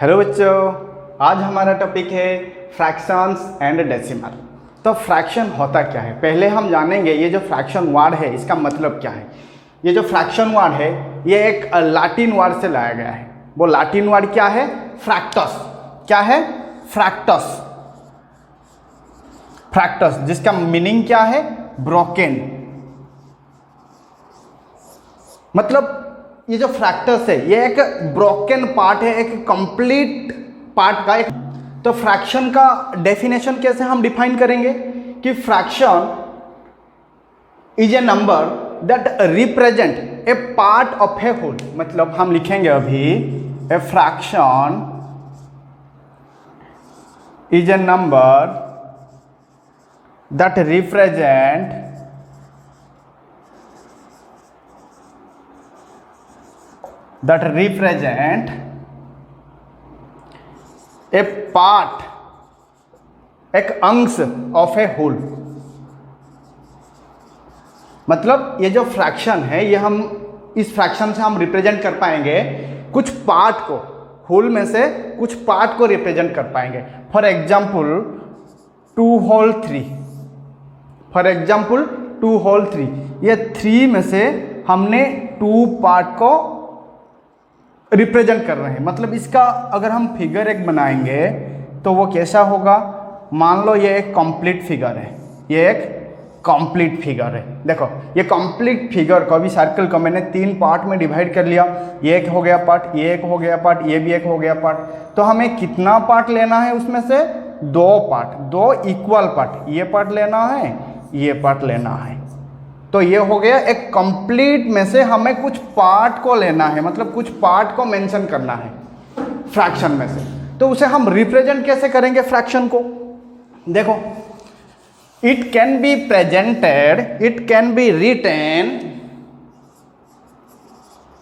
Hello बच्चों, आज हमारा टॉपिक है फ्रैक्शंस एंड डेसिमल। तो फ्रैक्शन होता क्या है, पहले हम जानेंगे ये जो फ्रैक्शन वर्ड है इसका मतलब क्या है। ये जो फ्रैक्शन वर्ड है ये एक लाटिन वर्ड से लाया गया है। वो लाटिन वर्ड क्या है? फ्रैक्टस। क्या है? फ्रैक्टस। फ्रैक्टस जिसका मीनिंग क्या है? ब्रोकन। मतलब ये जो फ्रैक्टस है ये एक ब्रोकन पार्ट है, एक कंप्लीट पार्ट का एक। तो फ्रैक्शन का डेफिनेशन कैसे हम डिफाइन करेंगे कि fraction is a number that represent a part of a whole. मतलब हम लिखेंगे अभी a fraction is a number that represent a part, एक अंश ऑफ ए होल। मतलब ये जो फ्रैक्शन है ये हम इस फ्रैक्शन से हम रिप्रेजेंट कर पाएंगे कुछ पार्ट को, होल में से कुछ पार्ट को रिप्रेजेंट कर पाएंगे। For example 2/3। फॉर एग्जाम्पल 2/3, ये 3 में से हमने 2 पार्ट को रिप्रेजेंट कर रहे हैं। मतलब इसका अगर हम फिगर एक बनाएंगे तो वो कैसा होगा? मान लो ये एक कंप्लीट फिगर है, ये एक कंप्लीट फिगर है। देखो ये कंप्लीट फिगर को, अभी सर्कल को मैंने 3 पार्ट में डिवाइड कर लिया। ये एक हो गया पार्ट, ये एक हो गया पार्ट, ये भी एक हो गया पार्ट। तो हमें कितना पार्ट लेना है उसमें से? 2 पार्ट, 2 इक्वल पार्ट। ये पार्ट लेना है, ये पार्ट लेना है। तो ये हो गया एक कंप्लीट में से हमें कुछ पार्ट को लेना है, मतलब कुछ पार्ट को मेंशन करना है फ्रैक्शन में से। तो उसे हम रिप्रेजेंट कैसे करेंगे फ्रैक्शन को? देखो, it can be presented, it can be written,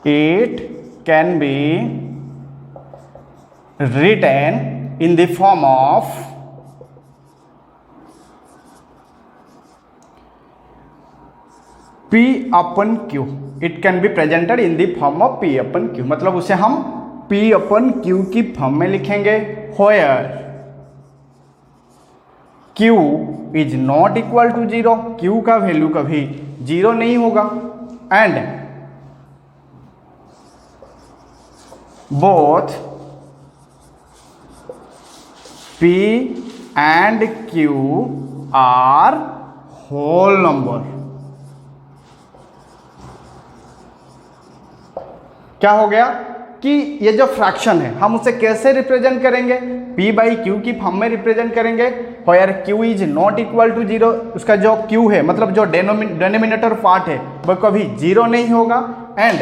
it can be written in the form of P/Q। It can be presented in the form of P/Q। मतलब उसे हम P/Q की फॉर्म में लिखेंगे। Where Q is not equal to 0, Q का value कभी 0 नहीं होगा। And both P and Q are whole number. क्या हो गया कि ये जो फ्रैक्शन है हम उसे कैसे रिप्रेजेंट करेंगे? P/Q की फॉर्म में रिप्रेजेंट करेंगे। Where Q is not equal to 0, उसका जो Q है मतलब जो डेनोमिनेटर पार्ट है वह कभी 0 नहीं होगा। And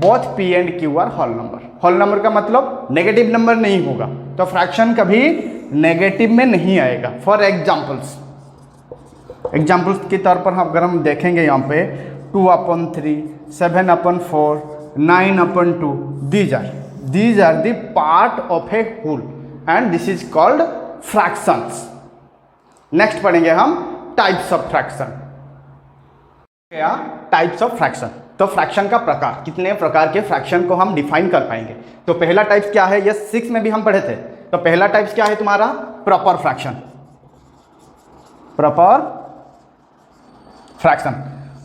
both P and Q are whole number. Whole number का मतलब नेगेटिव नंबर नहीं होगा, तो फ्रैक्शन कभी नेगेटिव में नहीं आएगा। फॉर एग्जाम्पल्स के तौर पर अगर हम देखेंगे यहाँ पे 2/3, 7/4, 9/2, these are the part of a whole and this is called fractions। Next पढ़ेंगे हम टाइप्स ऑफ फ्रैक्शन। क्या टाइप्स ऑफ फ्रैक्शन? तो फ्रैक्शन का प्रकार, कितने प्रकार के फ्रैक्शन को हम डिफाइन कर पाएंगे। तो पहला टाइप्स क्या है? ये 6 में भी हम पढ़े थे। तो पहला टाइप्स क्या है तुम्हारा? Proper fraction. Proper fraction.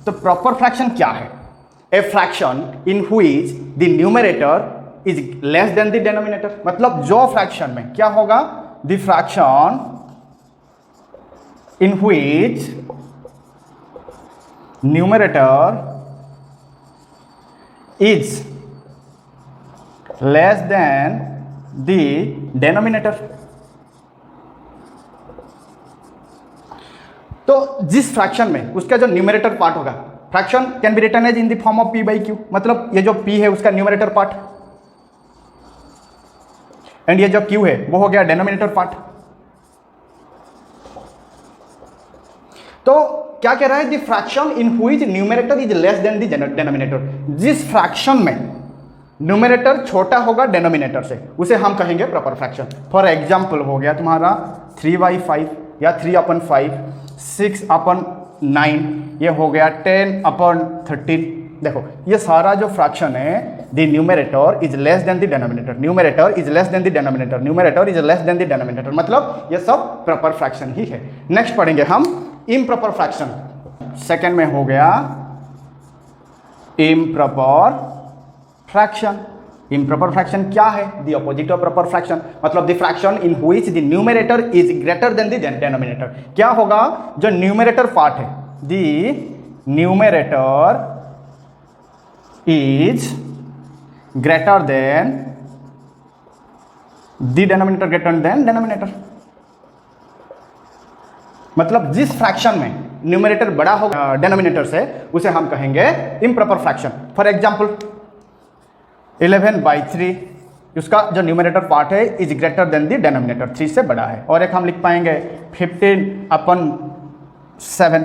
तो प्रॉपर फ्रैक्शन क्या है? A fraction in which the numerator is less than the denominator। मतलब जो फ्रैक्शन में क्या होगा? The fraction in which numerator is less than the denominator। तो जिस फ्रैक्शन में उसका जो न्यूमरेटर पार्ट होगा, fraction can be written as in the form of P/Q। मतलब ये जो P है उसका न्यूमरेटर पार्ट एंड ये जो Q है वो हो गया डेनोमिनेटर पार्ट। तो क्या कह रहा है? The fraction in which numerator is less than the denominator. जिस फ्रैक्शन में न्यूमरेटर छोटा होगा डेनोमिनेटर से उसे हम कहेंगे प्रॉपर फ्रैक्शन। फॉर एग्जाम्पल हो गया तुम्हारा 3/5 या 3/5, 6/9, ये हो गया 10/13, देखो ये सारा जो फ्रैक्शन है, the numerator is less than the denominator, numerator is less than the denominator, numerator is less than the denominator, मतलब ये सब प्रॉपर फ्रैक्शन ही है। नेक्स्ट पढ़ेंगे हम इम्प्रॉपर फ्रैक्शन। सेकंड में हो गया इम्प्रॉपर फ्रैक्शन। इम्प्रॉपर फ्रैक्शन क्या है? The opposite of proper fraction, मतलब the fraction in which the numerator is greater than the denominator. क्या होगा? जो न्यूमरेटर पार्ट है, the numerator is greater than the denominator, greater than denominator, मतलब जिस fraction में न्यूमरेटर बड़ा होगा डेनोमिनेटर से, उसे हम कहेंगे इम्प्रॉपर फ्रैक्शन। फॉर एग्जांपल 11/3, उसका जो न्यूमरेटर पार्ट है is greater than the denominator, 3 से बड़ा है। और एक हम लिख पाएंगे 15/7,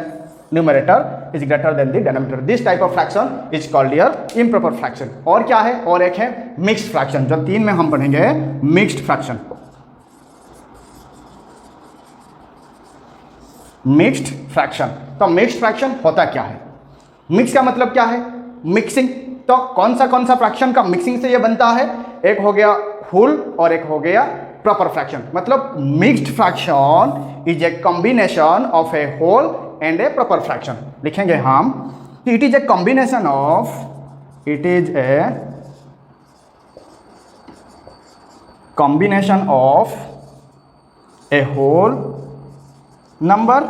numerator is greater than the denominator. This type of fraction is called your improper fraction. और क्या है? और एक है mixed fraction, जो 3 में हम पढ़ेंगे mixed fraction. mixed fraction, तो mixed fraction होता क्या है? mix का मतलब क्या है? mixing। तो कौन सा फ्रैक्शन का मिक्सिंग से ये बनता है? एक हो गया whole और एक हो गया प्रॉपर फ्रैक्शन। मतलब mixed fraction is a combination of a whole and a proper fraction. लिखेंगे हम कि it is a combination of, it is a combination of a whole number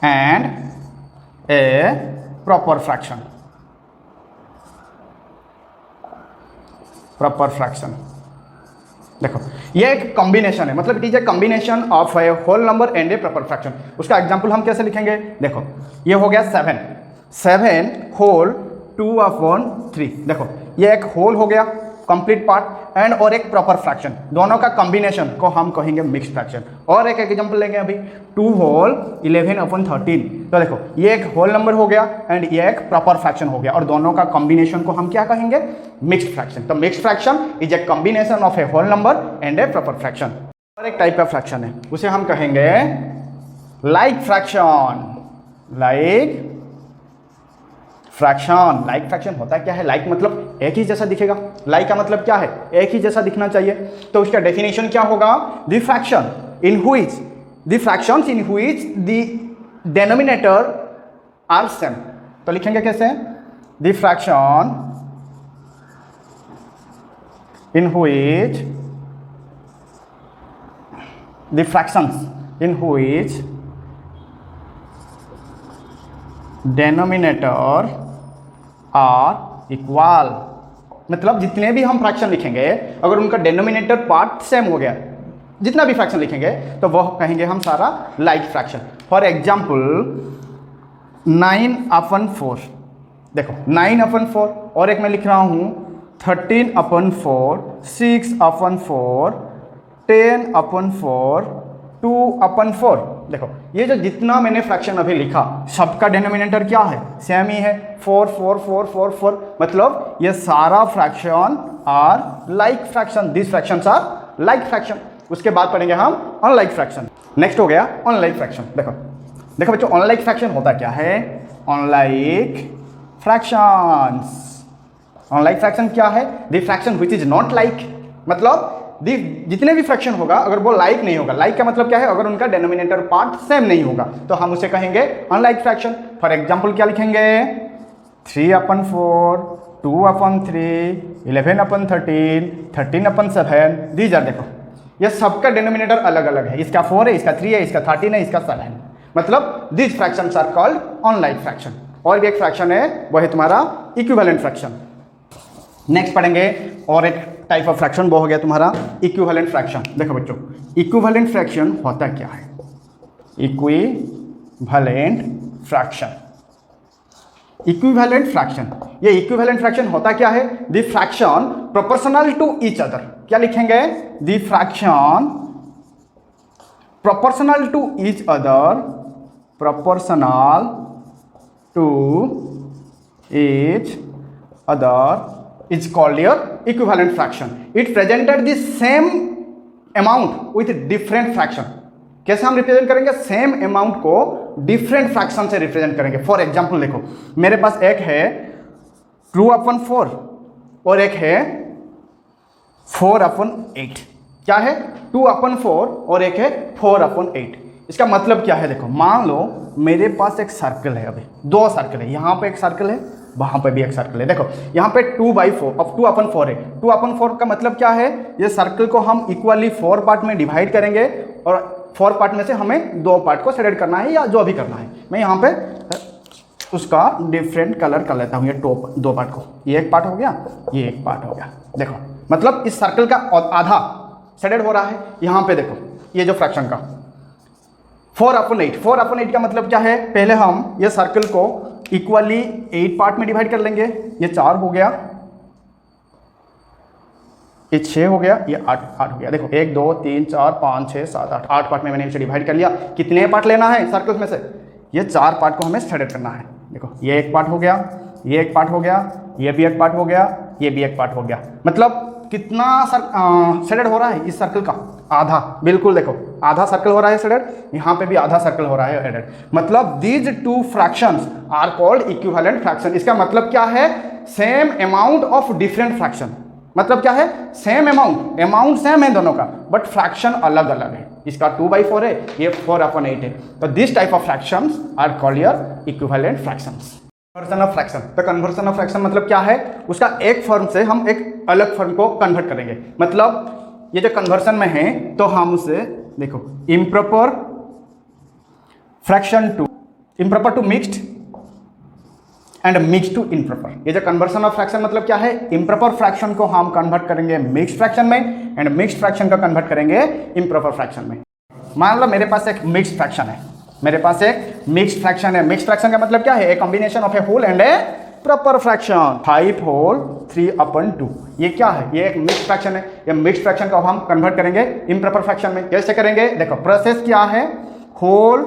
and a proper fraction. Proper fraction देखो ये एक combination है, मतलब it is a combination of a whole number and a proper fraction. उसका example हम कैसे लिखेंगे? देखो ये हो गया 7 होल 2/3। देखो ये एक होल हो गया कंप्लीट पार्ट एंड और एक प्रॉपर फ्रैक्शन, दोनों का कॉम्बिनेशन को हम कहेंगे मिक्स्ड फ्रैक्शन। और एक एग्जांपल लेंगे अभी 2 होल 11/13। तो देखो ये एक होल नंबर हो गया एंड ये एक प्रॉपर फ्रैक्शन हो गया, और दोनों का कॉम्बिनेशन को हम क्या कहेंगे? Mixed fraction. तो mixed fraction is a combination of a whole number and a proper fraction. और एक टाइप का फ्रैक्शन है, उसे हम कहेंगे like fraction. Like fraction, like fraction होता क्या है? लाइक मतलब एक ही जैसा दिखेगा। लाइक का मतलब क्या है? एक ही जैसा दिखना चाहिए। तो उसका डेफिनेशन क्या होगा? The fraction in which, the fractions in which the denominator are same. तो लिखेंगे कैसे? The fraction in which, the fractions in which denominator are equal, मतलब जितने भी हम फ्रैक्शन लिखेंगे अगर उनका डिनोमिनेटर पार्ट सेम हो गया, जितना भी फ्रैक्शन लिखेंगे तो वह कहेंगे हम सारा लाइक फ्रैक्शन। फॉर एग्जांपल 9/4, देखो 9/4, और एक मैं लिख रहा हूं 13/4, 6/4, 10/4, 2/4। देखो ये जो जितना मैंने फ्रैक्शन अभी लिखा सबका डिनोमिनेटर क्या है? सेम ही है, 4 4 4 4 4, मतलब ये सारा fraction are like fraction. This fractions are like fraction. उसके बाद पढ़ेंगे हम अनलाइक फ्रैक्शन। नेक्स्ट हो गया अनलाइक फ्रैक्शन। देखो देखो बच्चों, अनलाइक फ्रैक्शन होता क्या है? अनलाइक फ्रैक्शंस, अनलाइक फ्रैक्शन क्या है? The fraction which is not like, मतलब जितने भी फ्रैक्शन होगा अगर वो लाइक नहीं होगा। लाइक का मतलब क्या है? अगर उनका डिनोमिनेटर पार्ट सेम नहीं होगा तो हम उसे कहेंगे अनलाइक फ्रैक्शन। फॉर एग्जांपल क्या लिखेंगे? 3/4, 2/3, 11/13, 13/7। दीज आर, देखो ये सबका डिनोमिनेटर अलग अलग है। इसका 4 है, इसका 3 है, इसका 13 है, इसका 7 है। मतलब this fractions are called unlike fraction. और भी एक फ्रैक्शन है, वो है तुम्हारा इक्विवेलेंट फ्रैक्शन। नेक्स्ट पढ़ेंगे और एक टाइप ऑफ फ्रैक्शन, वो हो गया तुम्हारा इक्विवेलेंट फ्रैक्शन। देखो बच्चों इक्विवेलेंट फ्रैक्शन होता क्या है? इक्विवेलेंट फ्रैक्शन, इक्विवेलेंट फ्रैक्शन, ये इक्विवेलेंट फ्रैक्शन होता क्या है? The fraction proportional to each other. क्या लिखेंगे? The fraction proportional to each other, proportional to each other is called your equivalent fraction. It presented the same amount with different fraction. कैसे हम represent करेंगे? Same amount को different fraction से represent करेंगे। For example देखो, मेरे पास एक है 2/4 और एक है 4/8। क्या है? 2/4 और एक है 4/8। इसका मतलब क्या है? देखो, मान लो मेरे पास एक सर्कल है, अभी दो सर्कल है, यहाँ पे एक सर्कल है, वहाँ पे भी एक सर्कल है। देखो यहाँ पे 2/4, अब 2/4 है। 2/4 का मतलब क्या है? ये सर्कल को हम इक्वली 4 पार्ट में डिवाइड करेंगे और 4 पार्ट में से हमें 2 पार्ट को सेलेक्ट करना है या जो भी करना है। मैं यहाँ पे उसका डिफरेंट कलर कर लेता हूँ, ये टॉप 2 पार्ट को। ये एक पार्ट हो गया, ये एक पार्ट हो गया। देखो मतलब इस सर्कल का आधा सेलेक्ट हो रहा है। यहाँ पे देखो ये जो फ्रैक्शन का 4/8, 4/8 का मतलब क्या है? पहले हम ये सर्कल को इक्वली 8 पार्ट में डिवाइड कर लेंगे। ये 4 हो गया, ये 6 हो गया, ये 8 हो गया। देखो 1 2 3 4 5 6 7 8 पार्ट में मैंने इसे डिवाइड कर लिया। कितने पार्ट लेना है सर्कल में से? ये 4 पार्ट को हमें सेलेक्ट करना है। देखो ये एक पार्ट हो गया, ये एक पार्ट हो गया, ये भी एक पार्ट हो गया, ये भी एक पार्ट हो गया। मतलब कितना सेलेक्ट हो रहा है इस सर्कल का? आधा। बिल्कुल देखो आधा सर्कल हो रहा है सेलेक्ट, यहाँ पे भी आधा सर्कल हो रहा है एडेड। मतलब these two fractions are called equivalent fraction. इसका मतलब क्या है? Same amount of different fraction. मतलब क्या है? सेम अमाउंट सेम है दोनों का, बट फ्रैक्शन अलग अलग है। इसका 2/4 है, ये 4/8 है। तो this type of fractions are called your equivalent fractions. Conversion of fraction. तो कन्वर्सन ऑफ फ्रैक्शन मतलब क्या है? उसका एक फॉर्म से हम एक अलग फॉर्म को कन्वर्ट करेंगे। मतलब ये जो कन्वर्सन में है तो हम उसे देखो improper fraction to improper to mixed and mix to improper. ये जो कन्वर्सन ऑफ फ्रैक्शन मतलब क्या है? इम्प्रॉपर फ्रैक्शन को हम कन्वर्ट करेंगे मिक्स्ड फ्रैक्शन में एंड मिक्स्ड फ्रैक्शन को कन्वर्ट करेंगे इम्प्रॉपर फ्रैक्शन में। मान लो मेरे पास एक मिक्स्ड फ्रैक्शन है, मेरे पास एक मिक्स्ड फ्रैक्शन है। मिक्स्ड फ्रैक्शन का मतलब क्या है? A combination of a whole and a proper fraction. 5 whole 3/2। ये क्या है? ये एक मिक्स्ड फ्रैक्शन है। ये मिक्स्ड फ्रैक्शन को हम कन्वर्ट करेंगे इम्प्रॉपर फ्रैक्शन में। कैसे करेंगे? देखो प्रोसेस क्या है? Whole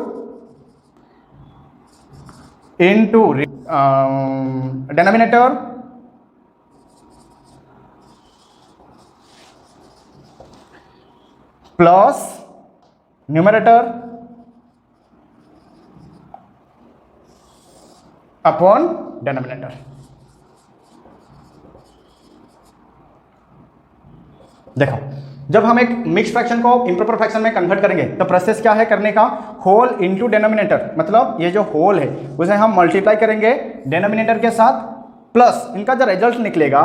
into denominator plus numerator upon denominator. देखो जब हम एक मिक्स फ्रैक्शन को इम्प्रॉपर फ्रैक्शन में कन्वर्ट करेंगे तो प्रोसेस क्या है करने का? होल इनटू डिनोमिनेटर, मतलब ये जो होल है उसे हम मल्टीप्लाई करेंगे डिनोमिनेटर के साथ, प्लस इनका जो रिजल्ट निकलेगा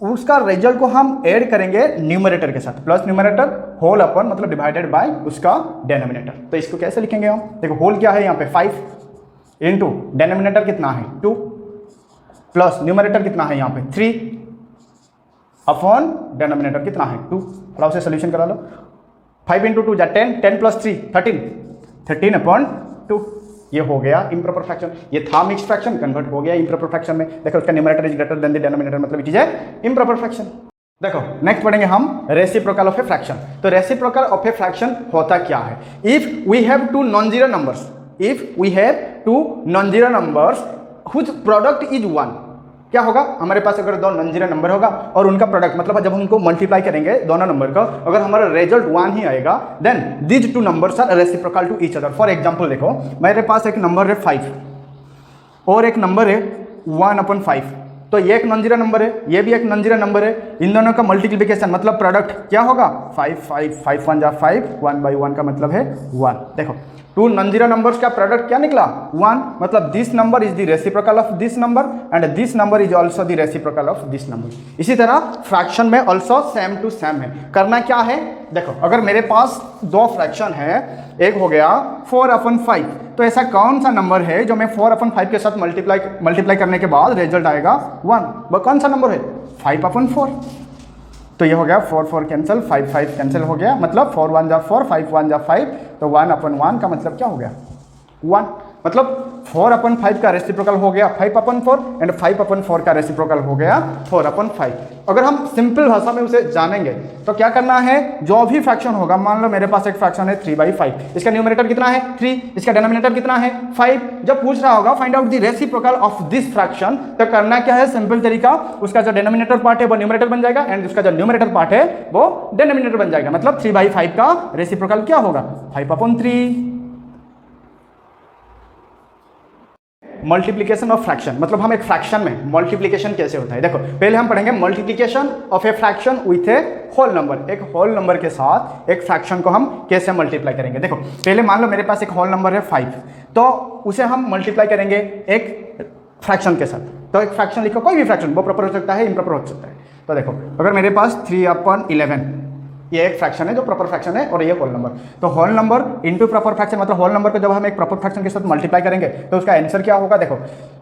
उसका रिजल्ट को हम ऐड करेंगे न्यूमरेटर के साथ। प्लस न्यूमरेटर होल अपन मतलब डिवाइडेड बाय उसका डिनोमिनेटर। तो इसको कैसे लिखेंगे हम? देखो होल क्या है यहाँ पे 5 इंटू डिनोमिनेटर कितना है 2 प्लस न्यूमरेटर कितना है यहाँ पे 3 अपॉन डिनोमिनेटर कितना है 2। थोड़ा उसे सोल्यूशन करा लो। 5 इंटू 2 जा 10, 10 प्लस 3 13, 13/2। ये हो गया इम्प्रॉपर फ्रैक्शन। ये था मिक्स्ड फ्रैक्शन, कन्वर्ट हो गया इम्प्रॉपर फ्रैक्शन में। देखो उसका numerator is greater than the denominator, मतलब it is a improper fraction. देखो नेक्स्ट पढ़ेंगे हम रेसिप्रोकल ऑफ ए फ्रैक्शन। तो रेसिप्रोकल ऑफ ए फ्रैक्शन होता क्या है? If we have two non zero numbers, if we have two non zero numbers whose product is 1, क्या होगा? हमारे पास अगर दो नॉन जीरो नंबर होगा और उनका प्रोडक्ट मतलब जब हम उनको मल्टीप्लाई करेंगे दोनों नंबर का, अगर हमारा रिजल्ट 1 ही आएगा then these two numbers are reciprocal to each other. For example देखो मेरे पास एक नंबर है 5 और एक नंबर है 1/5। तो ये एक नॉन जीरो नंबर है, ये भी एक नॉन जीरो नंबर है। इन दोनों का मल्टीप्लिकेशन मतलब प्रोडक्ट क्या होगा? 5 5 5 1 जा 5, 1/1 का मतलब है 1। देखो टू नॉन जीरो नंबर्स का प्रोडक्ट क्या निकला? 1। मतलब this number is the reciprocal of this number and this number is also the reciprocal of this number. इसी तरह फ्रैक्शन में ऑल्सो सेम टू सेम है। करना क्या है? देखो अगर मेरे पास दो फ्रैक्शन है, एक हो गया 4/5, तो ऐसा कौन सा नंबर है जो मैं 4/5 के साथ मल्टीप्लाई करने के बाद रिजल्ट आएगा 1? वो कौन सा नंबर है? 5/4। तो ये हो गया 4 4 कैंसिल, 5 5 कैंसिल हो गया, मतलब 4 1 जा 4, 5 1 जा 5, तो 1/1 का मतलब क्या हो गया? 1। मतलब 4/5 का रेसिप्रोकल हो गया 5/4 एंड 5/4 का रेसिप्रोकल हो गया 4/5। अगर हम सिंपल भाषा में उसे जानेंगे तो क्या करना है? जो भी फ्रैक्शन होगा, मान लो मेरे पास एक फ्रैक्शन है 3/5, इसका न्यूमरेटर कितना है 3, इसका डिनोमिनेटर कितना है 5। जब पूछ रहा होगा find out the reciprocal of this fraction, तो करना क्या है? सिंपल तरीका, उसका जो डिनोमिनेटर पार्ट है वो न्यूमरेटर बन जाएगा एंड उसका जो न्यूमरेटर पार्ट है वो डिनोमिनेटर बन जाएगा। मतलब 3/5 का रेसिप्रोकल क्या होगा? 5/3। मल्टीप्लिकेशन ऑफ फ्रैक्शन, मतलब हम एक फ्रैक्शन में मल्टीप्लिकेशन कैसे होता है। देखो पहले हम पढ़ेंगे multiplication of a fraction with a whole number. एक होल नंबर के साथ एक फ्रैक्शन को हम कैसे मल्टीप्लाई करेंगे। देखो पहले मान लो मेरे पास एक होल नंबर है 5, तो उसे हम मल्टीप्लाई करेंगे एक फ्रैक्शन के साथ। तो एक फ्रैक्शन लिखो, कोई भी फ्रैक्शन, वो प्रॉपर हो सकता है, इम्प्रॉपर हो सकता है। तो देखो अगर मेरे पास 3/11 ये एक फ्रैक्शन है जो प्रॉपर फ्रैक्शन है, और ये होल नंबर, तो whole number into proper fraction, मतलब होल नंबर को जब हम एक प्रॉपर फ्रैक्शन के साथ मल्टीप्लाई करेंगे तो उसका आंसर क्या होगा। देखो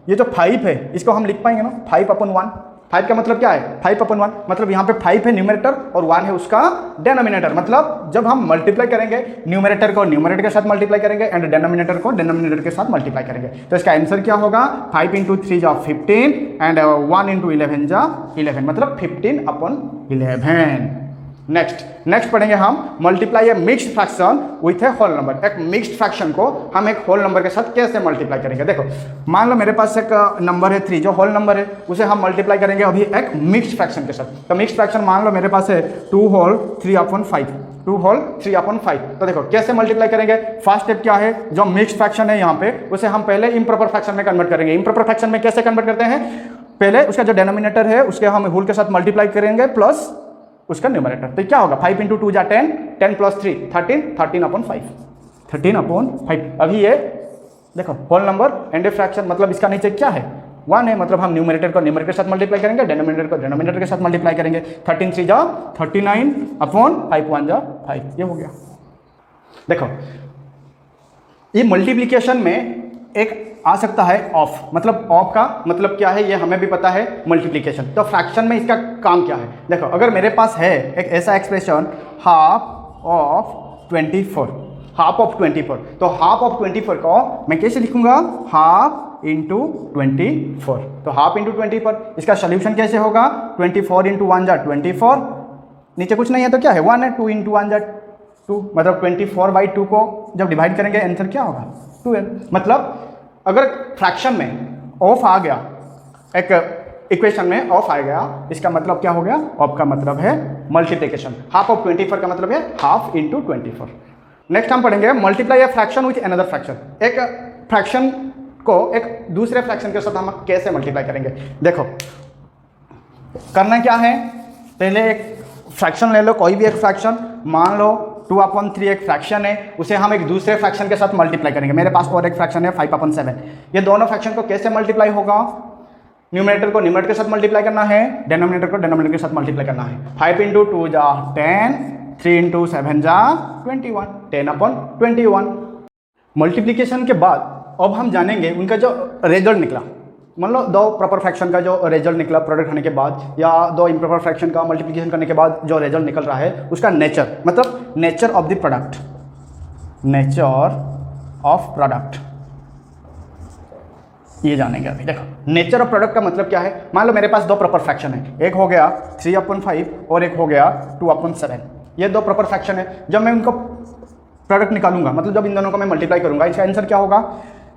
ये जो 5 है इसको हम लिख पाएंगे ना 5/1। 5 का मतलब क्या है 5/1, मतलब यहाँ पे 5 है न्यूमरेटर और 1 है उसका डेनोमिनेटर। मतलब जब हम मल्टीप्लाई करेंगे न्यूमरेटर को न्यूमरेटर के साथ मल्टीप्लाई करेंगे एंड डेनोमिनेटर को डेनोमिनेटर के साथ मल्टीप्लाई करेंगे, तो इसका आंसर क्या होगा 5 × 3 = 15 एंड 1 × 11 = 11, मतलब 15/11। नेक्स्ट पढ़ेंगे हम multiply a mixed fraction with a whole number. एक मिक्स्ड फ्रैक्शन को हम एक होल नंबर के साथ कैसे मल्टीप्लाई करेंगे। देखो मान लो मेरे पास एक नंबर है 3, जो होल नंबर है उसे हम मल्टीप्लाई करेंगे अभी एक मिक्स्ड फ्रैक्शन के साथ। तो मिक्स्ड फ्रैक्शन मान लो मेरे पास है 2 होल 3/5, 2 होल 3/5। तो देखो कैसे मल्टीप्लाई करेंगे। फर्स्ट स्टेप क्या है, जो मिक्स्ड फ्रैक्शन है यहाँ पे उसे हम पहले इम्प्रॉपर फ्रैक्शन में कन्वर्ट करेंगे। इम्प्रॉपर फ्रैक्शन में कैसे कन्वर्ट करते हैं, पहले उसका जो डेनोमिनेटर है उसके हम होल के साथ मल्टीप्लाई करेंगे प्लस उसका न्यूमरेटर। तो क्या होगा 5 × 2 = 10, 10 + 3 13, 13/5, 13/5। अभी ये देखो whole number and a fraction, मतलब इसका नीचे क्या है 1 है, मतलब हम न्यूमरेटर को न्यूमरेटर के साथ मल्टीप्लाई करेंगे, डेनोमिनेटर को डेनोमिनेटर के साथ मल्टीप्लाई करेंगे। 13 × 3 = 39/5, 1 = 5, ये हो गया। देखो ये मल्टीप्लिकेशन में एक आ सकता है ऑफ, मतलब ऑफ का मतलब क्या है ये हमें भी पता है मल्टीप्लिकेशन। तो फ्रैक्शन में इसका काम क्या है। देखो अगर मेरे पास है एक ऐसा एक्सप्रेशन हाफ ऑफ 24, तो हाफ ऑफ 24 को मैं कैसे लिखूंगा, हाफ इंटू 24। तो हाफ इंटू 24, इसका सोल्यूशन कैसे होगा, 24 × 1 = 24, नीचे कुछ नहीं है तो क्या है 1 है, 2 × 1 = 2, मतलब 24/2 को जब डिवाइड करेंगे आंसर क्या होगा 12। मतलब अगर फ्रैक्शन में ऑफ आ गया, एक इक्वेशन में ऑफ आ गया, इसका मतलब क्या हो गया, ऑफ का मतलब है मल्टीप्लिकेशन। हाफ ऑफ 24 का मतलब है हाफ इंटू 24। नेक्स्ट हम पढ़ेंगे multiply A fraction with another fraction. एक फ्रैक्शन को एक दूसरे फ्रैक्शन के साथ हम कैसे मल्टीप्लाई करेंगे। देखो करना क्या है, पहले एक फ्रैक्शन ले लो, कोई भी एक फ्रैक्शन, मान लो 2/3 एक फ्रैक्शन है, उसे हम एक दूसरे फ्रैक्शन के साथ मल्टीप्लाई करेंगे। मेरे पास और एक फ्रैक्शन है 5/7। ये दोनों फ्रैक्शन को कैसे मल्टीप्लाई होगा, न्यूमरेटर को न्यूमरेटर के साथ मल्टीप्लाई करना है, डेनोमिनेटर को डेनोमिनेटर के साथ मल्टीप्लाई करना है। 5 × 2 = 10, 3 × 7 = 21, 10/21। मल्टीप्लिकेशन के बाद अब हम जानेंगे उनका जो रिजल्ट निकला, मान लो 2 प्रॉपर फ्रैक्शन का जो रिजल्ट निकला प्रोडक्ट होने के बाद, या 2 इम्प्रॉपर फ्रैक्शन का मल्टीप्लिकेशन करने के बाद जो रिजल्ट निकल रहा है उसका नेचर, मतलब nature of the product, nature of product ये जानेंगे अभी। देखो नेचर ऑफ प्रोडक्ट का मतलब क्या है, मान लो मेरे पास 2 प्रॉपर फ्रैक्शन है, एक हो गया 3/5 और एक हो गया 2/7। ये 2 प्रॉपर फ्रैक्शन है, जब मैं उनको प्रोडक्ट निकालूंगा, मतलब जब इन दोनों को मैं मल्टीप्लाई करूंगा, इसका आंसर क्या होगा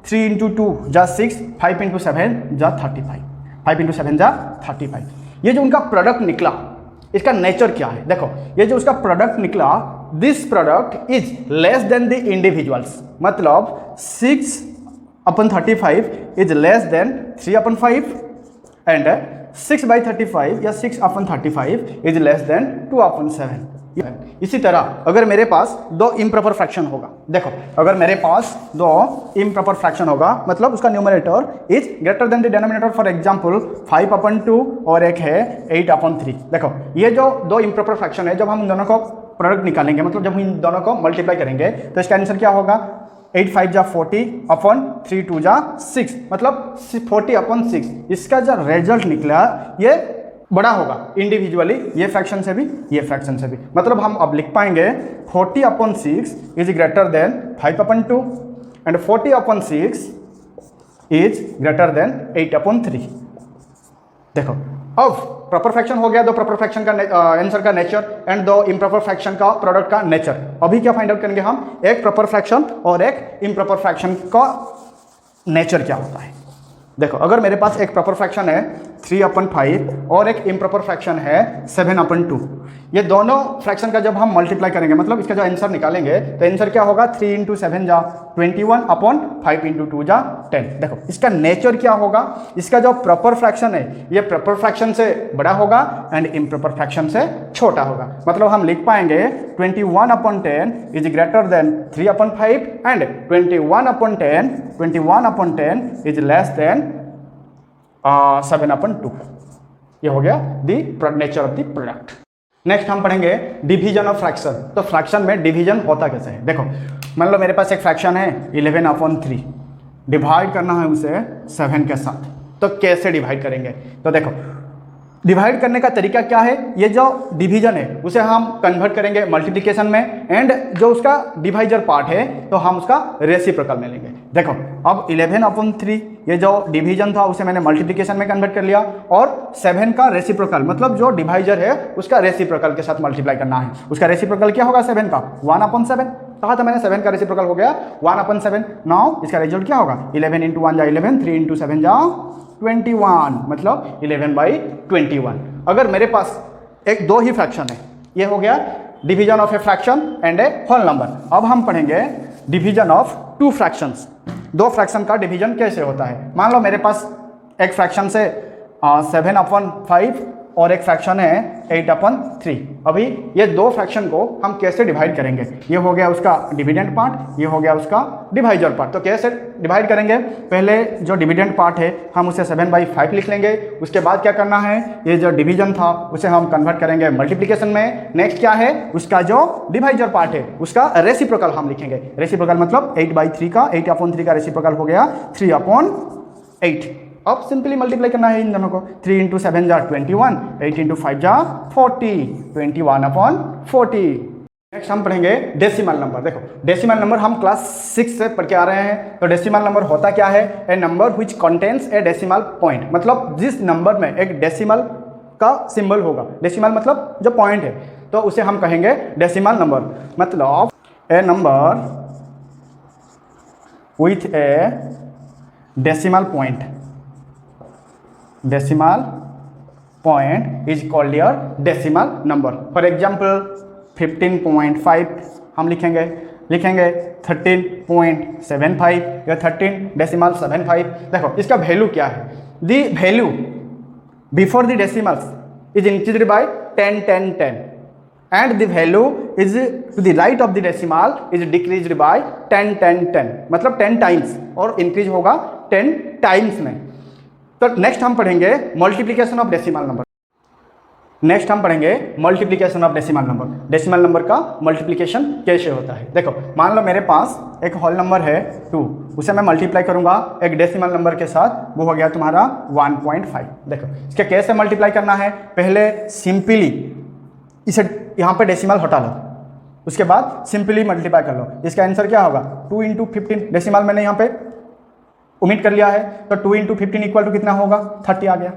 3 × 2 = 6, 5 × 7 = 35, 5 × 7 = 35। ये जो उनका प्रोडक्ट निकला इसका नेचर क्या है। देखो ये जो उसका प्रोडक्ट निकला, this product is less than the individuals, मतलब 6/35 इज लेस देन 3/5 एंड 6/35 या 6/35 इज लेस देन 2/7। इसी तरह अगर मेरे पास 2 इम्प्रॉपर फ्रैक्शन होगा, देखो अगर मेरे पास 2 इम्प्रॉपर फ्रैक्शन होगा, मतलब उसका numerator is greater than the denominator, for example 5/2 और एक है 8/3। देखो ये जो 2 इम्प्रॉपर फ्रैक्शन है, जब हम इन दोनों को प्रोडक्ट निकालेंगे, मतलब जब हम इन दोनों को मल्टीप्लाई करेंगे तो इसका आंसर क्या होगा 8×5 = 40, 3×2 = 6, मतलब 40/6। इसका जो रिजल्ट निकला ये बड़ा होगा इंडिविजुअली, ये फ्रैक्शन से भी ये फ्रैक्शन से भी, मतलब हम अब लिख पाएंगे 40/6 is greater then 5/2 and 40/6 is greater then 8/3। देखो अब प्रॉपर फ्रैक्शन हो गया, 2 प्रॉपर फ्रैक्शन का आंसर का नेचर एंड 2 इम्प्रॉपर फ्रैक्शन का प्रोडक्ट का नेचर। अभी क्या फाइंड आउट करेंगे हम, एक प्रॉपर फ्रैक्शन और एक इम्प्रॉपर फ्रैक्शन का नेचर क्या होता है। देखो अगर मेरे पास एक प्रॉपर फ्रैक्शन है 3/5 और एक इम्प्रॉपर फ्रैक्शन है 7/2, ये दोनों फ्रैक्शन का जब हम मल्टीप्लाई करेंगे मतलब इसका जो आंसर निकालेंगे तो आंसर क्या होगा 3 × 7 जा 21/5 × 2 जा 10। देखो इसका नेचर क्या होगा, इसका जो प्रॉपर फ्रैक्शन है ये प्रॉपर फ्रैक्शन से बड़ा होगा एंड इम्प्रॉपर फ्रैक्शन से छोटा होगा। मतलब हम लिख पाएंगे 21/10 is greater then 3/5 and 21/10 is less than 7/2। ये हो गया दी nature of the product. Next हम पढ़ेंगे डिवीजन ऑफ फ्रैक्शन। तो फ्रैक्शन में डिवीजन होता कैसे है। देखो मान लो मेरे पास एक फ्रैक्शन है 11/3, डिवाइड करना है उसे 7 के साथ, तो कैसे डिवाइड करेंगे। तो देखो डिवाइड करने का तरीका क्या है, ये जो डिवीजन है उसे हम कन्वर्ट करेंगे मल्टीप्लिकेशन में एंड जो उसका डिवाइजर पार्ट है तो हम उसका रेसिप्रोकल में लेंगे। देखो अब 11/3 ये जो डिवीजन था उसे मैंने मल्टीप्लिकेशन में कन्वर्ट कर लिया और 7 का रेसिप्रोकल मतलब जो डिवाइजर है उसका रेसिप्रोकल के साथ मल्टीप्लाई करना है। उसका रेसिप्रोकल क्या होगा 7 का 1/7, कहा था मैंने 7 का रेसिप्रोकल हो गया 1/7। नाउ इसका रिजल्ट क्या होगा 11 × 1 जा 11, 3 × 7 जा 21 मतलब 11/21। अगर मेरे पास एक दो ही फ्रैक्शन है, ये हो गया division of a fraction and a whole number. अब हम पढ़ेंगे डिवीजन ऑफ टू फ्रैक्शंस। दो फ्रैक्शन का डिवीजन कैसे होता है। मान लो मेरे पास एक फ्रैक्शन से 7/5 और एक फ्रैक्शन है 8/3। अभी ये दो फ्रैक्शन को हम कैसे डिवाइड करेंगे, ये हो गया उसका डिविडेंड पार्ट, ये हो गया उसका डिवाइजर पार्ट। तो कैसे डिवाइड करेंगे, पहले जो डिविडेंड पार्ट है हम उसे 7/5 लिख लेंगे। उसके बाद क्या करना है, ये जो डिवीजन था उसे हम कन्वर्ट करेंगे मल्टीप्लिकेशन में। नेक्स्ट क्या है, उसका जो डिवाइजर पार्ट है उसका रेसिप्रोकल हम लिखेंगे। रेसिप्रोकल मतलब 8/3 का 8/3 का रेसिप्रोकल हो गया 3/8। अब सिंपली मल्टीप्लाई करना है इन दोनों को। 3 × 7 जा 21, 8 × 5 जा 40, 21/40। नेक्स्ट हम पढ़ेंगे डेसिमल नंबर। देखो डेसिमल नंबर हम क्लास 6 से पढ़ के आ रहे हैं। तो डेसिमल नंबर होता क्या है, a number which contains a decimal point, मतलब जिस नंबर में एक डेसिमल का सिंबल होगा। डेसिमल मतलब जो पॉइंट है तो उसे हम कहेंगे डेसिमल नंबर। मतलब a number with a decimal point, decimal point is called your decimal number. For example 15.5 हम लिखेंगे 13.75 या 13.75। देखो इसका वैल्यू क्या है, the value before the decimals is increased by 10 10 10 and the value is to the right of the decimal is decreased by 10 10 10, मतलब 10 times और increase होगा 10 टाइम्स में। तो नेक्स्ट हम पढ़ेंगे multiplication of decimal number. Next हम पढ़ेंगे multiplication of decimal number. Decimal number का मल्टीप्लिकेशन कैसे होता है। देखो मान लो मेरे पास एक होल नंबर है 2, उसे मैं मल्टीप्लाई करूंगा एक डेसिमल नंबर के साथ, वो हो गया तुम्हारा 1.5। देखो इसके कैसे मल्टीप्लाई करना है, पहले सिंपली इसे यहाँ पे डेसिमल हटा लो, उसके बाद सिंपली मल्टीप्लाई कर लो। इसका आंसर क्या होगा 2 × 15। डेसिमल मैंने यहाँ पे ओमिट कर लिया है तो 2 × 15 इक्वल टू कितना होगा 30 आ गया।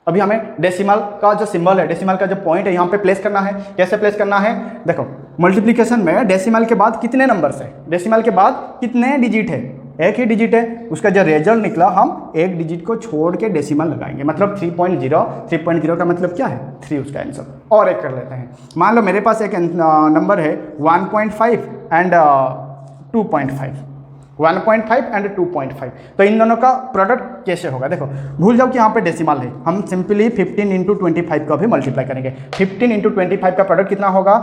अभी हमें डेसिमल का जो सिंबल है, डेसिमल का जो पॉइंट है यहाँ पे प्लेस करना है। कैसे प्लेस करना है, देखो मल्टीप्लिकेशन में डेसिमल के बाद कितने नंबर्स है, डेसिमल के बाद कितने डिजिट है, एक ही डिजिट है। उसका जो रिजल्ट निकला हम एक डिजिट को छोड़ के डेसिमल लगाएंगे, मतलब 3.0 का मतलब क्या है 3 उसका आंसर। और एक कर लेते हैं, मान लो मेरे पास एक नंबर है 1.5 एंड 2.5, 1.5 एंड 2.5। तो इन दोनों का प्रोडक्ट कैसे होगा, देखो भूल जाओ कि यहाँ पे डेसिमल है, हम सिंपली 15 × 25 का भी मल्टीप्लाई करेंगे। 15 × 25 का प्रोडक्ट कितना होगा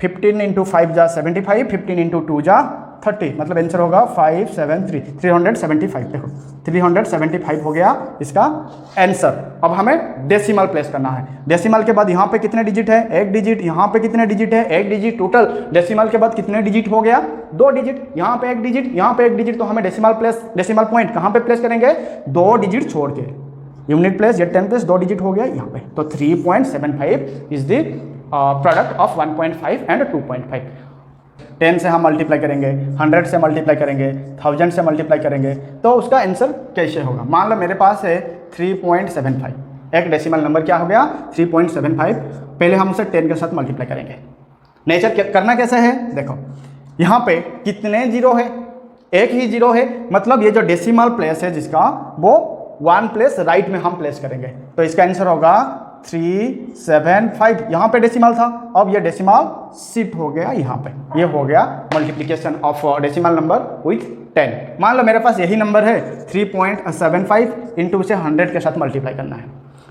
15 × 5 जा 75, 15 × 2 जा 30, मतलब आंसर होगा 573 375। देखो 375 हो गया इसका आंसर। अब हमें डेसिमल प्लेस करना है। डेसिमल के बाद यहाँ पे कितने डिजिट है, एक डिजिट, यहाँ पे कितने डिजिट है, एक डिजिट। टोटल डेसिमल के बाद कितने डिजिट हो गया 2 डिजिट, यहाँ पे एक डिजिट, यहाँ पे एक डिजिट। तो हमें डेसिमल पॉइंट कहाँ पे प्लेस करेंगे 2 डिजिट छोड़ के, यूनिट प्लेस या 10 प्लेस 2 डिजिट हो गया यहाँ पे। तो 3.75 is the product of 1.5 and 2.5। 10 से हम मल्टीप्लाई करेंगे, 100 से मल्टीप्लाई करेंगे, 1000 से मल्टीप्लाई करेंगे, तो उसका आंसर कैसे होगा। मान लो मेरे पास है 3.75, एक डेसिमल नंबर क्या हो गया 3.75। पहले हम उसे 10 के साथ मल्टीप्लाई करेंगे। नेचर करना कैसे है, देखो यहाँ पे कितने जीरो है, एक ही जीरो है, मतलब ये जो डेसिमल प्लेस है जिसका वो वन प्लेस राइट में हम प्लेस करेंगे, तो इसका आंसर होगा 375। यहाँ पे डेसिमल था, अब ये डेसिमल शिफ्ट हो गया यहाँ पे, ये हो गया multiplication of decimal number with 10। मान लो मेरे पास यही नंबर है 3.75 इंटू उसे 100 के साथ मल्टीप्लाई करना है,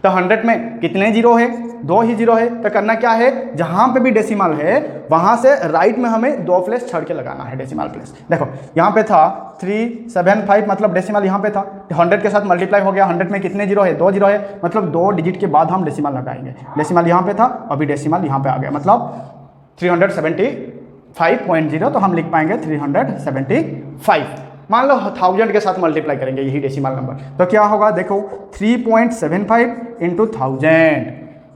तो 100 में कितने जीरो है, 2 ही जीरो है, तो करना क्या है, जहाँ पे भी डेसिमल है वहाँ से राइट में हमें 2 प्लेस छोड़ के लगाना है डेसिमल प्लेस। देखो यहाँ पे था 375, मतलब डेसिमल यहाँ पे था, 100 के साथ मल्टीप्लाई हो गया, 100 में कितने जीरो है, 2 जीरो है, मतलब 2 डिजिट के बाद हम डेसिमल लगाएंगे। डेसिमल यहाँ पे था, अभी डेसिमल यहाँ पे आ गया, मतलब 375.0, तो हम लिख पाएंगे 375। मान लो 1000 के साथ मल्टीप्लाई करेंगे यही डेसिमल नंबर, तो क्या होगा, देखो 3.75 इंटू 1000।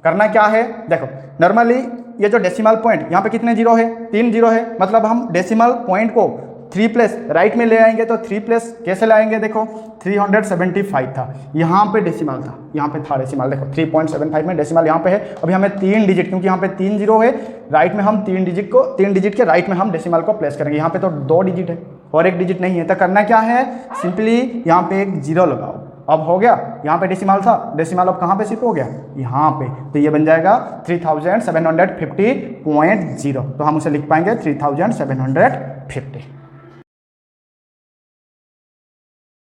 करना क्या है, देखो नॉर्मली ये जो डेसिमल पॉइंट यहाँ पे कितने जीरो है, 3 जीरो है, मतलब हम डेसिमल पॉइंट को 3 प्लेस राइट में ले आएंगे, तो 3 प्लेस कैसे लाएंगे, देखो 375 था, यहाँ पे डेसिमल था, यहाँ पे था डेसिमल, देखो 3.75 में डेसिमल यहाँ पे है, अभी हमें 3 डिजिट, क्योंकि यहाँ पे 3 जीरो है, राइट में हम 3 डिजिट के राइट में हम डेसिमल को प्लेस करेंगे। यहाँ पे तो 2 डिजिट है और 1 डिजिट नहीं है, तो करना क्या है, सिंपली यहाँ पे एक जीरो लगाओ, अब हो गया, यहाँ पे डेसिमल था, डेसिमल अब कहाँ पे शिफ्ट हो गया, यहाँ पे, तो ये बन जाएगा 3750.0, तो हम उसे लिख पाएंगे 3750।